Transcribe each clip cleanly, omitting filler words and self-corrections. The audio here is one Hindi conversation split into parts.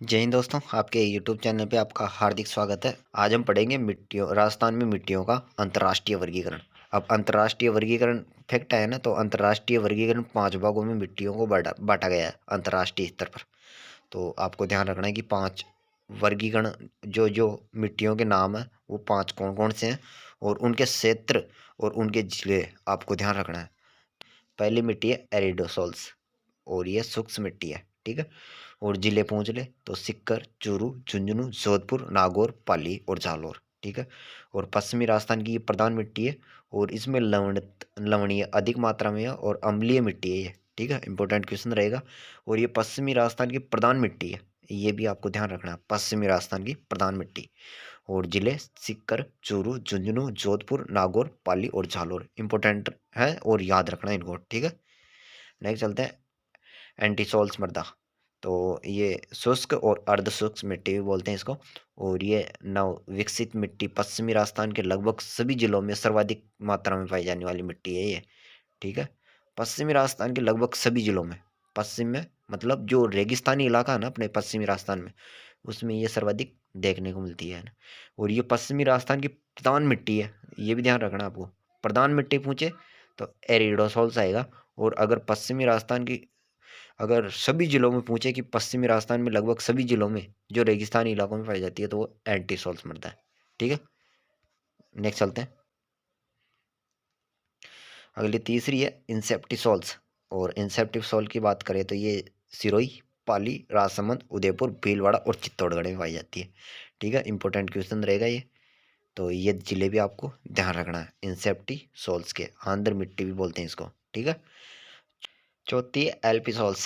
जय हिंद दोस्तों, आपके यूट्यूब चैनल पे आपका हार्दिक स्वागत है। आज हम पढ़ेंगे मिट्टियों राजस्थान में मिट्टियों का अंतर्राष्ट्रीय वर्गीकरण। अब अंतर्राष्ट्रीय वर्गीकरण फैक्ट है ना, तो अंतर्राष्ट्रीय वर्गीकरण 5 भागों में मिट्टियों को बांटा गया है अंतर्राष्ट्रीय स्तर पर। तो आपको ध्यान रखना है कि 5 वर्गीकरण जो जो मिट्टियों के नाम है वो 5 कौन कौन से हैं और उनके क्षेत्र और उनके जिले आपको ध्यान रखना है। पहली मिट्टी है एरिडोसोल्स और ये सूक्ष्म मिट्टी है, ठीक है। और जिले पूछ ले तो सिक्कर, चूरू, झुंझुनू, जोधपुर, नागौर, पाली और जालौर, ठीक है। और पश्चिमी राजस्थान की ये प्रधान मिट्टी है और इसमें लवणीय अधिक मात्रा में है और अम्लीय मिट्टी है ये, ठीक है। इंपॉर्टेंट क्वेश्चन रहेगा। और ये पश्चिमी राजस्थान की प्रधान मिट्टी है, ये भी आपको ध्यान रखना है, पश्चिमी राजस्थान की प्रधान मिट्टी। और जिले सिक्कर, चूरू, झुंझुनू, जोधपुर, नागौर, पाली और जालौर इंपॉर्टेंट है और याद रखना इनको, ठीक है। नेक्स्ट चलते हैं एंटीसोल्स मृदा। तो ये शुष्क और अर्ध शुष्क मिट्टी भी बोलते हैं इसको। और ये नव विकसित मिट्टी पश्चिमी राजस्थान के लगभग सभी जिलों में सर्वाधिक मात्रा में पाई जाने वाली मिट्टी है ये, ठीक है। पश्चिमी राजस्थान के लगभग सभी जिलों में, पश्चिम में मतलब जो रेगिस्तानी इलाका है ना अपने पश्चिमी राजस्थान में, उसमें ये सर्वाधिक देखने को मिलती है ना। और ये पश्चिमी राजस्थान की प्रधान मिट्टी है, ये भी ध्यान रखना आपको। प्रधान मिट्टी पूछे तो एरिडोसोल्स आएगा। और अगर पश्चिमी राजस्थान की, अगर सभी जिलों में पूछे कि पश्चिमी राजस्थान में लगभग सभी जिलों में जो रेगिस्तानी इलाकों में पाई जाती है तो वो एंटीसोल्स मृदा है, ठीक है। नेक्स्ट चलते हैं, अगली तीसरी है इंसेप्टिसोल्स। और इंसेप्टिसोल की बात करें तो ये सिरोही, पाली, राजसमंद, उदयपुर, भीलवाड़ा और चित्तौड़गढ़ में पाई जाती है, ठीक है। इंपॉर्टेंट क्वेश्चन रहेगा ये। तो ये जिले भी आपको ध्यान रखना है, इंसेप्टिसोल्स के आंध्र मिट्टी भी बोलते हैं इसको, ठीक है। चौथी है एल्पिसोल्स,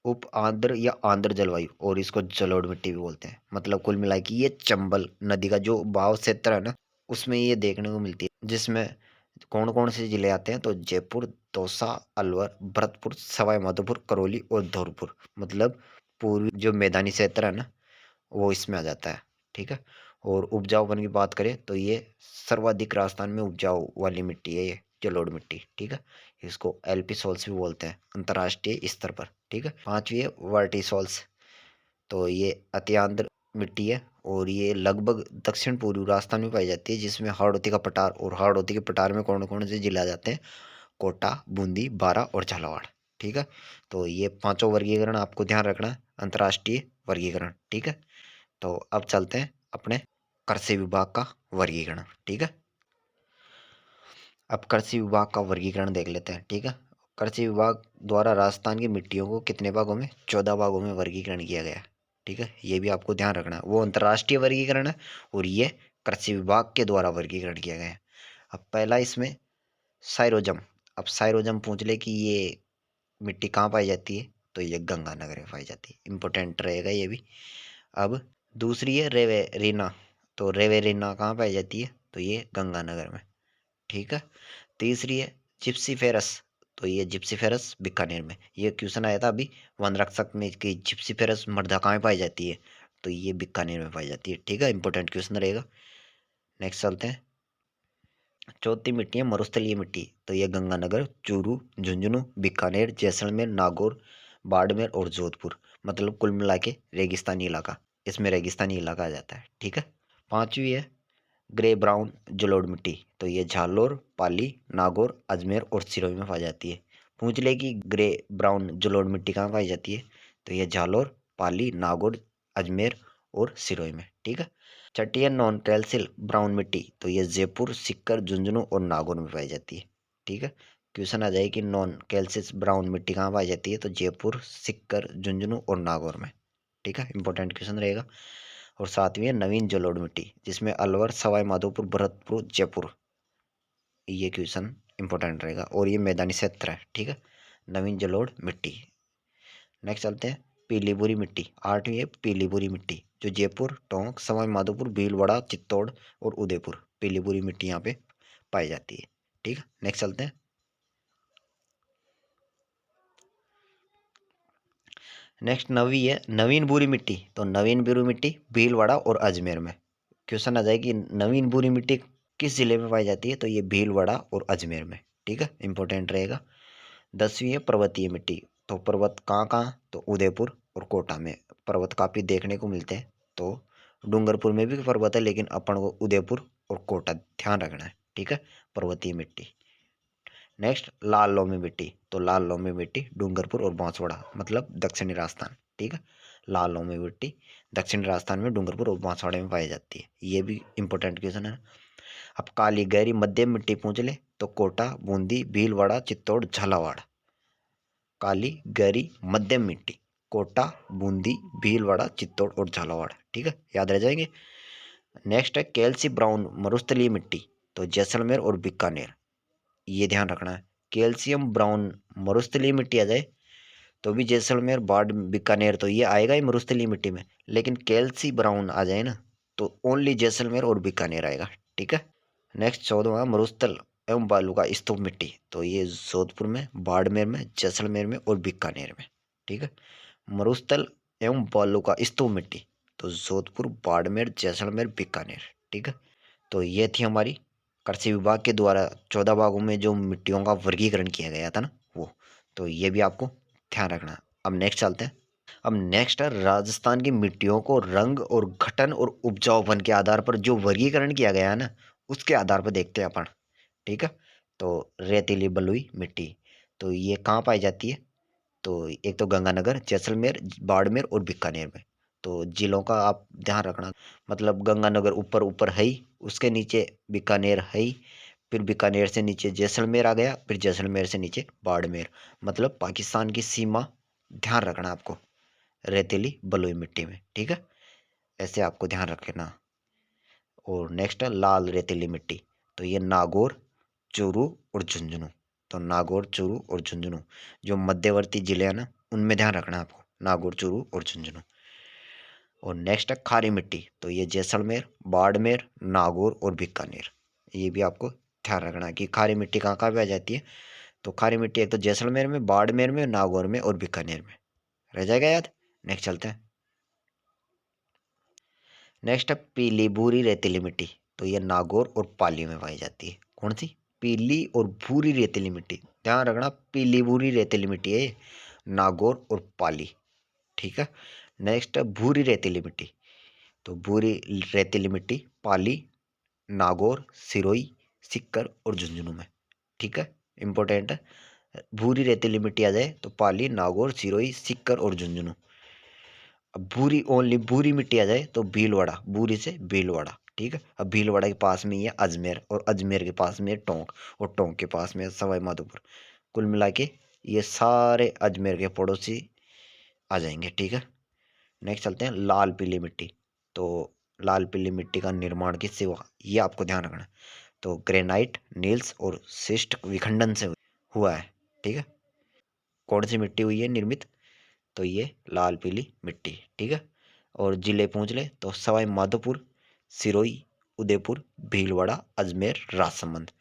उप आंध्र या आंध्र जलवायु, और इसको जलोढ़ मिट्टी भी बोलते हैं। मतलब कुल मिला के ये चंबल नदी का जो बहाव क्षेत्र है ना, उसमें ये देखने को मिलती है। जिसमें कौन कौन से जिले आते हैं तो जयपुर, दौसा, अलवर, भरतपुर, सवाई माधोपुर, करौली और धौलपुर। मतलब पूर्वी जो मैदानी क्षेत्र है ना वो इसमें आ जाता है, ठीक है। और उपजाऊपन की बात करें तो ये सर्वाधिक राजस्थान में उपजाऊ वाली मिट्टी है ये जलोढ़ मिट्टी, ठीक है। इसको एल्पिसोल्स भी बोलते हैं अंतर्राष्ट्रीय स्तर पर, ठीक है। पांचवी है वर्टिसोल्स। तो ये अत्यांद्र मिट्टी है और ये लगभग दक्षिण पूर्वी राजस्थान में पाई जाती है, जिसमें हाड़ौती का पठार, और हाड़ौती के पठार में कौन कौन से जिले आ जाते हैं, कोटा, बूंदी, बारा और झालावाड़, ठीक है। तो ये पांचों वर्गीकरण आपको ध्यान रखना है, अंतर्राष्ट्रीय वर्गीकरण, ठीक है। तो अब चलते हैं अपने कृषि विभाग का वर्गीकरण, ठीक है। अब कृषि विभाग का वर्गीकरण देख लेते हैं, ठीक है। कृषि विभाग द्वारा राजस्थान की मिट्टियों को कितने भागों में, 14 भागों में वर्गीकरण किया गया है, ठीक है। ये भी आपको ध्यान रखना है, वो अंतर्राष्ट्रीय वर्गीकरण है और ये कृषि विभाग के द्वारा वर्गीकरण किया गया है। अब पहला इसमें साइरोजम। अब साइरोजम पूछ ले कि ये मिट्टी कहाँ पाई जाती है तो ये गंगानगर में पाई जाती है, इंपॉर्टेंट रहेगा ये भी। अब दूसरी है रेवेरिना। तो रेवेरिना कहाँ पाई जाती है तो ये गंगानगर में, ठीक है। तीसरी है जिप्सीफेरस। तो ये जिप्सीफेरस बीकानेर में, ये क्वेश्चन आया था अभी वन रक्षक में कि जिप्सीफेरस मृदा कहाँ पाई जाती है तो ये बीकानेर में पाई जाती है, ठीक है। इंपॉर्टेंट क्वेश्चन रहेगा। नेक्स्ट चलते हैं, चौथी मिट्टी है मरुस्थलीय मिट्टी। तो ये गंगानगर, चूरू, झुंझुनू, बीकानेर, जैसलमेर, नागौर, बाड़मेर और जोधपुर। मतलब कुल मिला के रेगिस्तानी इलाका, इसमें रेगिस्तानी इलाका आ जाता है, ठीक है। पांचवी है ग्रे ब्राउन जलोढ़ मिट्टी। तो ये झालोर, पाली, नागौर, अजमेर और सिरोही में पाई जाती है। पूछ ले कि ग्रे ब्राउन जलोढ़ मिट्टी कहाँ पाई जाती है तो ये झालोर, पाली, नागौर, अजमेर और सिरोही में, ठीक है। छठी है नॉन कैल्शियल ब्राउन मिट्टी। तो ये जयपुर, सीकर, झुंझुनू और नागौर में पाई जाती है, ठीक है। क्वेश्चन आ जाए कि नॉन कैल्शियस ब्राउन मिट्टी कहाँ पाई जाती है तो जयपुर, सीकर, झुंझुनू और नागौर में, ठीक है। इंपॉर्टेंट क्वेश्चन रहेगा। और सातवीं है नवीन जलोढ़ मिट्टी, जिसमें अलवर, सवाई माधोपुर, भरतपुर, जयपुर, ये क्वेश्चन इंपॉर्टेंट रहेगा और ये मैदानी क्षेत्र है, ठीक है। नवीन जलोढ़ मिट्टी। नेक्स्ट चलते हैं पीलीभूरी मिट्टी। आठवीं है पीलीभूरी मिट्टी, जो जयपुर, टोंक, सवाई माधोपुर, भीलवाड़ा, चित्तौड़ और उदयपुर, पीलीभूरी मिट्टी यहाँ पे पाई जाती है, ठीक है। नेक्स्ट चलते हैं, नेक्स्ट नवी है नवीन बुरी मिट्टी। तो नवीन बुरी मिट्टी भीलवाड़ा और अजमेर में। क्वेश्चन आ जाएगी नवीन बुरी मिट्टी किस जिले में पाई जाती है तो ये भीलवाड़ा और अजमेर में, ठीक है। इंपॉर्टेंट रहेगा। दसवीं है पर्वतीय मिट्टी। तो पर्वत कहाँ कहाँ तो उदयपुर और कोटा में पर्वत काफ़ी देखने को मिलते हैं। तो डूंगरपुर में भी पर्वत है, लेकिन अपन को उदयपुर और कोटा ध्यान रखना है, ठीक है। पर्वतीय मिट्टी। नेक्स्ट लाल लोमी मिट्टी, तो लाल लोमी मिट्टी डूंगरपुर और बांसवाड़ा मतलब दक्षिणी राजस्थान, ठीक है। लाल लोमी मिट्टी दक्षिणी राजस्थान में डूंगरपुर और बांसवाड़ा में पाई जाती है। ये भी इंपॉर्टेंट क्वेश्चन है। अब काली गहरी मध्यम मिट्टी पूछ ले तो कोटा, बूंदी, भीलवाड़ा, चित्तौड़, झालावाड़। काली गहरी मध्यम मिट्टी कोटा, बूंदी, भीलवाड़ा, चित्तौड़ और झालावाड़, ठीक है, याद रह जाएंगे। नेक्स्ट है कैल्सी ब्राउन मरुस्थलीय मिट्टी, तो जैसलमेर और बीकानेर। ये ध्यान रखना है, कैल्शियम ब्राउन मरुस्थलीय मिट्टी आ जाए तो भी जैसलमेर, बाढ़, बीकानेर तो ये आएगा ही मरुस्थलीय मिट्टी में, लेकिन कैल्सी ब्राउन आ जाए ना तो ओनली जैसलमेर और बीकानेर आएगा, ठीक है। नेक्स्ट 14वां मरुस्थल एवं बालू का स्तूप मिट्टी, तो ये जोधपुर में, बाड़मेर में, जैसलमेर में और बीकानेर में, ठीक है। मरुस्थल एवं बालू का स्तूप मिट्टी, तो जोधपुर, बाड़मेर, जैसलमेर, बीकानेर, ठीक है। तो ये थी हमारी कृषि विभाग के द्वारा 14 भागों में जो मिट्टियों का वर्गीकरण किया गया था ना वो, तो ये भी आपको ध्यान रखना है। अब नेक्स्ट चलते हैं। अब नेक्स्ट है राजस्थान की मिट्टियों को रंग और गठन और उपजाऊपन के आधार पर जो वर्गीकरण किया गया है ना, उसके आधार पर देखते हैं अपन, ठीक है। तो रेतीली बलुई मिट्टी, तो ये कहाँ पाई जाती है, तो एक तो गंगानगर, जैसलमेर, बाड़मेर और बीकानेर में। तो जिलों का आप ध्यान रखना, मतलब गंगानगर ऊपर ऊपर है ही, उसके नीचे बीकानेर है ही, फिर बीकानेर से नीचे जैसलमेर आ गया, फिर जैसलमेर से नीचे बाड़मेर, मतलब पाकिस्तान की सीमा ध्यान रखना आपको रेतीली बलुई मिट्टी में, ठीक है, ऐसे आपको ध्यान रखना। और नेक्स्ट है लाल रेतीली मिट्टी, तो ये नागौर, चूरू और झुंझुनू। तो नागौर, चूरू और झुंझुनू जो मध्यवर्ती जिले हैं ना, उनमें ध्यान रखना है आपको, नागौर, चूरू और झुंझुनू। और नेक्स्ट है खारी मिट्टी, तो ये जैसलमेर, बाड़मेर, नागौर और बीकानेर। ये भी आपको ध्यान रखना है कि खारी मिट्टी कहाँ कहाँ पे आ जाती है। तो खारी मिट्टी एक तो जैसलमेर में, बाड़मेर में, नागौर में और बीकानेर में, रह जाएगा याद। नेक्स्ट चलते हैं। नेक्स्ट है पीली भूरी रेतीली मिट्टी, तो ये नागौर और पाली में पाई जाती है। कौन सी, पीली और भूरी रेतीली मिट्टी, ध्यान रखना, पीली भूरी रेतीली मिट्टी है ये, नागौर और पाली, ठीक है। नेक्स्ट है भूरी रेतीली मिट्टी, तो भूरी रेतीली मिट्टी पाली, नागौर, सिरोही, सीकर और झुंझुनू में, ठीक है, इंपॉर्टेंट है। भूरी रेतीली मिट्टी आ जाए तो पाली, नागौर, सिरोही, सीकर और झुंझुनू। अब भूरी, ओनली भूरी मिट्टी आ जाए तो भीलवाड़ा, भूरी से भीलवाड़ा, ठीक है। अब भीलवाड़ा के पास में ही है अजमेर, और अजमेर के पास में है टोंक, और टोंक के पास में है सवाई माधोपुर। कुल मिला के ये सारे अजमेर के पड़ोसी आ जाएंगे, ठीक है। नेक्स्ट चलते हैं लाल पीली मिट्टी, तो लाल पीली मिट्टी का निर्माण किससे हुआ, ये आपको ध्यान रखना है। तो ग्रेनाइट, नील्स और शिस्ट विखंडन से हुआ है, ठीक है। कौन सी मिट्टी हुई है निर्मित, तो ये लाल पीली मिट्टी, ठीक है। और जिले पूछ ले तो सवाई माधोपुर, सिरोही, उदयपुर, भीलवाड़ा, अजमेर, राजसमंद।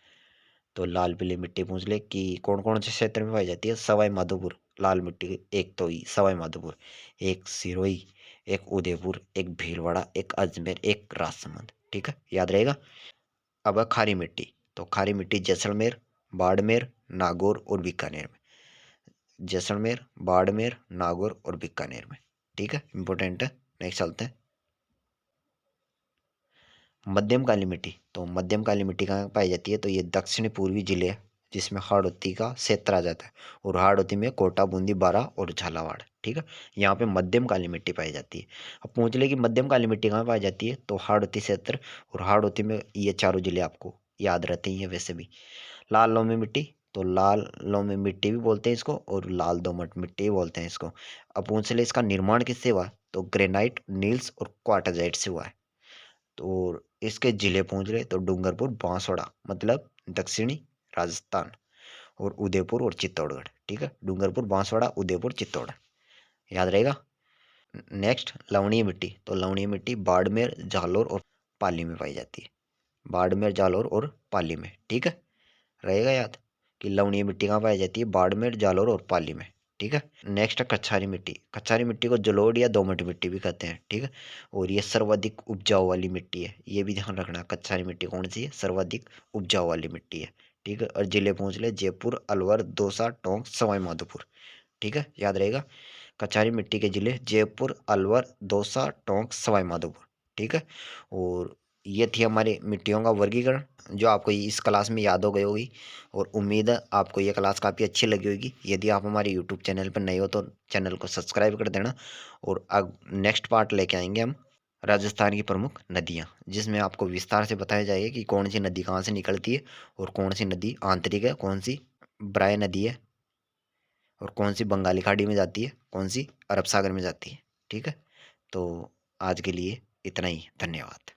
तो लाल पीली मिट्टी पूछ ले कि कौन कौन से क्षेत्र में पाई जाती है, सवाई माधोपुर लाल मिट्टी, एक तो ही सवाई माधोपुर, एक सिरोही, एक उदयपुर, एक भीलवाड़ा, एक अजमेर, एक राजसमंद, ठीक है, याद रहेगा। अब है खारी मिट्टी, तो खारी मिट्टी जैसलमेर, बाड़मेर, नागौर और बीकानेर में। जैसलमेर, बाड़मेर, नागौर और बीकानेर में, ठीक है, इंपॉर्टेंट है। नेक्स्ट चलते हैं। मध्यम काली मिट्टी, तो मध्यम काली मिट्टी कहाँ पाई जाती है, तो ये दक्षिण पूर्वी जिले हैं जिसमें हाड़ौती का क्षेत्र आ जाता है, और हाड़ौती में कोटा, बूंदी, बारा और झालावाड़, ठीक है। यहाँ पे मध्यम काली मिट्टी पाई जाती है। अब पूछ ले कि मध्यम काली मिट्टी कहाँ पाई जाती है, तो हाड़ौती क्षेत्र, और हाड़ौती में ये चारों जिले आपको याद रहते ही हैं वैसे भी। लाल लोमी मिट्टी, तो लाल लोमी मिट्टी भी बोलते हैं इसको, और लाल दोमट मिट्टी भी बोलते हैं इसको। अब पूछ ले इसका निर्माण किससे हुआ, तो ग्रेनाइट, नील्स और क्वार्टाजाइट से हुआ है। तो इसके जिले पूछ ले तो डूंगरपुर, बांसवाड़ा मतलब दक्षिणी राजस्थान, और उदयपुर और चित्तौड़गढ़, ठीक है। डूंगरपुर, बांसवाड़ा, उदयपुर, चित्तौड़, याद रहेगा। नेक्स्ट लवणीय मिट्टी, तो लवणीय मिट्टी बाड़मेर, जालोर और पाली में पाई जाती है। बाड़मेर, जालोर और पाली में, ठीक है, रहेगा याद कि लवणीय मिट्टी कहाँ पाई जाती है, बाड़मेर, जालोर और पाली में, ठीक है। नेक्स्ट है कछारी मिट्टी, कछारी मिट्टी को जलोढ़ या दोमट मिट्टी भी कहते हैं, ठीक है। और ये सर्वाधिक उपजाऊ वाली मिट्टी है, ये भी ध्यान रखना, कछारी मिट्टी कौन सी है, सर्वाधिक उपजाऊ वाली मिट्टी है, ठीक है। और जिले पूछ ले जयपुर, अलवर, दौसा, टोंक, सवाई माधोपुर, ठीक है, याद रहेगा। कचारी मिट्टी के जिले जयपुर, अलवर, दौसा, टोंक, सवाई माधोपुर। ठीक है। और ये थी हमारी मिट्टियों का वर्गीकरण, जो आपको इस क्लास में याद हो गई होगी। और उम्मीद है आपको ये क्लास काफ़ी अच्छी लगी होगी। यदि आप हमारे यूट्यूब चैनल पर नए हो तो चैनल को सब्सक्राइब कर देना। और अब नेक्स्ट पार्ट लेके आएंगे हम राजस्थान की प्रमुख नदियाँ, जिसमें आपको विस्तार से बताया जाएगा कि कौन सी नदी कहाँ से निकलती है, और कौन सी नदी आंतरिक है, कौन सी ब्राय नदी है, और कौन सी बंगाली खाड़ी में जाती है, कौन सी अरब सागर में जाती है। ठीक है। तो आज के लिए इतना ही, धन्यवाद।